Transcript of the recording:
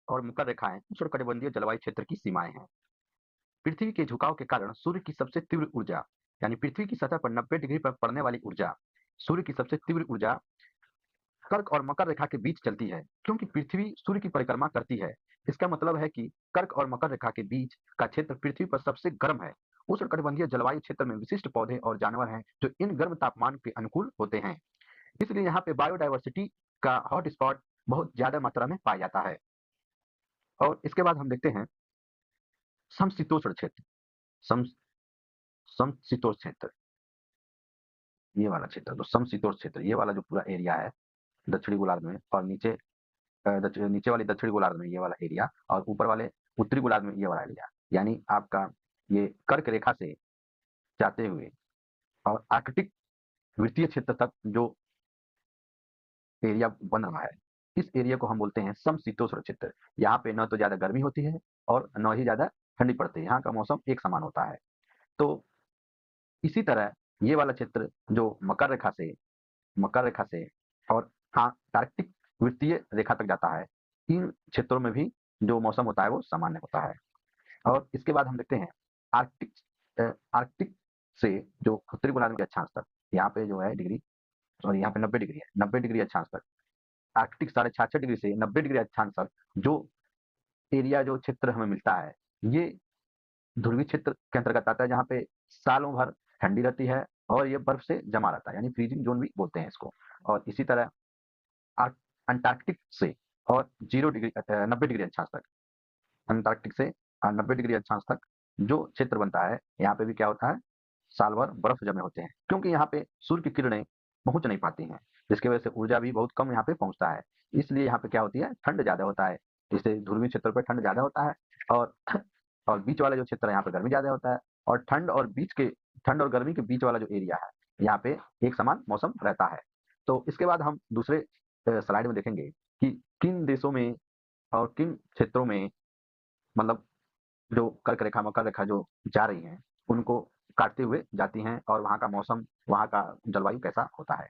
और मकर रेखाएं उष्णकटिबंधीय जलवायु क्षेत्र की सीमाएं हैं। पृथ्वी के झुकाव के कारण सूर्य की सबसे तीव्र ऊर्जा, यानी पृथ्वी की सतह पर 90 डिग्री पर पड़ने वाली ऊर्जा, सूर्य की सबसे तीव्र ऊर्जा कर्क और मकर रेखा के बीच चलती है, क्योंकि पृथ्वी सूर्य की परिक्रमा करती है। इसका मतलब है कि कर्क और मकर रेखा के बीच का क्षेत्र पृथ्वी पर सबसे गर्म है। उष्णकटिबंधीय जलवायु क्षेत्र में विशिष्ट पौधे और जानवर हैं जो इन गर्म तापमान के अनुकूल होते हैं। इसलिए यहाँ पे बायोडायवर्सिटी का हॉट स्पॉट बहुत ज्यादा मात्रा में पाया जाता है। और इसके बाद हम देखते हैं समशीतोष्ण क्षेत्र। सम समशीतोष्ण क्षेत्र, ये वाला क्षेत्र, तो समशीतोष्ण क्षेत्र ये वाला जो पूरा एरिया है दक्षिणी गोलार्ध में, और नीचे नीचे वाली दक्षिणी गोलार्ध में ये वाला एरिया, और ऊपर वाले उत्तरी गोलार्ध में ये वाला एरिया, यानी आपका ये कर्क रेखा से जाते हुए और आर्कटिक वृत्तीय क्षेत्र तक जो एरिया बन रहा है, इस एरिया को हम बोलते हैं समशीतोष्ण क्षेत्र। यहाँ पे न तो ज्यादा गर्मी होती है और न ही ज्यादा ठंडी पड़ती है, यहाँ का मौसम एक समान होता है। तो इसी तरह ये वाला क्षेत्र जो मकर रेखा से और हाँ आर्कटिक वृत्तीय रेखा तक जाता है, इन क्षेत्रों में भी जो मौसम होता है वो सामान्य होता है। और इसके बाद हम देखते हैं आर्कटिक आर्कटिक से जो उत्तरी गोलार्ध के अक्षांश तक, यहाँ पे जो है डिग्री, सॉरी यहाँ पे 90 डिग्री है, 90 डिग्री अक्षांश तक, आर्कटिक 66.5 डिग्री से 90 डिग्री अक्षांश तक जो एरिया जो क्षेत्र हमें मिलता है, ये ध्रुवीय क्षेत्र के अंतर्गत आता है, जहाँ पे सालों भर ठंडी रहती है और ये बर्फ से जमा रहता है, यानी फ्रीजिंग जोन भी बोलते हैं इसको। और इसी तरह अंटार्कटिक से और 0 डिग्री 90 डिग्री अक्षांश तक, अंटार्कटिक से 90 डिग्री अक्षांश तक जो क्षेत्र बनता है, यहाँ पे भी क्या होता है, साल भर बर्फ जमे होते हैं, क्योंकि यहाँ पे सूर्य की किरणें पहुंच नहीं पाती हैं, जिसकी वजह से ऊर्जा भी बहुत कम यहाँ पे पहुंचता है। इसलिए यहाँ पे क्या होती है, ठंड ज्यादा होता है। जैसे ध्रुवीय क्षेत्र पे ठंड ज्यादा होता है, और और बीच वाला जो क्षेत्र है यहाँ पे गर्मी ज्यादा होता है। और ठंड और गर्मी के बीच वाला जो एरिया है, यहाँ पे एक समान मौसम रहता है। तो इसके बाद हम दूसरे स्लाइड में देखेंगे कि किन देशों में और किन क्षेत्रों में, मतलब जो कर्क रेखा मकर रेखा जो जा रही हैं, उनको काटते हुए जाती हैं, और वहाँ का मौसम, वहाँ का जलवायु कैसा होता है।